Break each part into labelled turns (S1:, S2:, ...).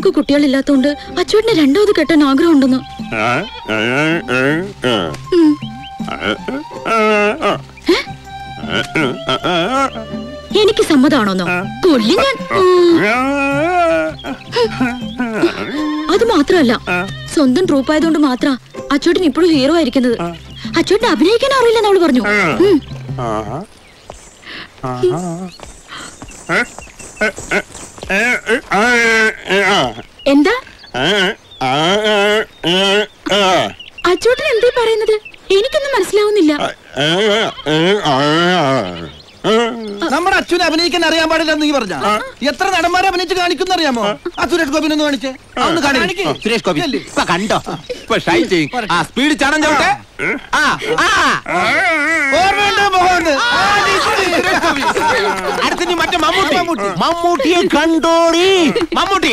S1: നമുക്ക് കുട്ടികളില്ലാത്തോണ്ട് അച്ചോട്ടിന് രണ്ടാമത് കെട്ടാൻ ആഗ്രഹം ഉണ്ടെന്ന്. എനിക്ക് സമ്മതാണോന്നോ? കൊല്ലി ഞാൻ. അത് മാത്രമല്ല, സ്വന്തം ട്രൂപ്പായതുകൊണ്ട് മാത്ര അച്ചോട്ടിന് ഇപ്പോഴും ഹീറോ ആയിരിക്കുന്നത്. അച്ചോട്ടിന് അഭിനയിക്കാൻ അറിയില്ലെന്ന് അവള് പറഞ്ഞു. എന്താ അച്ചോട്ടൻ എന്തേ പറയുന്നത്? എനിക്കൊന്നും മനസ്സിലാവുന്നില്ല.
S2: നമ്മുടെ അച്ഛനെ അഭിനയിക്കാൻ അറിയാൻ പാടില്ല നീ പറഞ്ഞ എത്ര നടന്മാരെ അഭിനയിച്ച് കാണിക്കുന്ന അറിയാമോ? ആ സുരേഷ് ഗോപിനെ ഒന്ന് കാണിച്ചേ.
S3: സുരേഷ് ഗോപി കണ്ടോ? സ്പീഡ് ചാണം ചോട്ടെ. അടുത്ത മറ്റേ മമ്മൂട്ടിയെ കണ്ടോടി. മമ്മൂട്ടി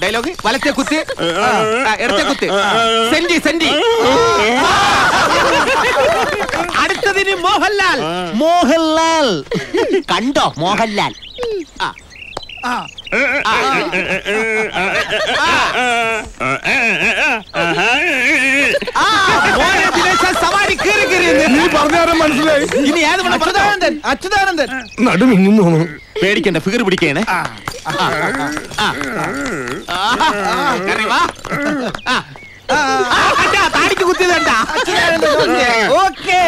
S3: ഡയലോഗ് വലത്തെ കുത്ത്, ഇടത്തെ കുത്ത്, സെന്റി സെന്റി. അടുത്തതിന് മോഹൻലാൽ. മോഹൻലാൽ കണ്ടോ? മോഹൻലാൽ സവാരി കയറി കയറി മനസ്സിലായി. ഇനി ഏത് അച്യുതാനന്ദൻ. അച്യുതാനന്ദൻ നടുമിങ്ങുന്നു. പേടിക്കണ്ട, ഫിഗർ പിടിക്കണേ. താടിക്ക് കുത്തിയതണ്ട. ഓക്കേ.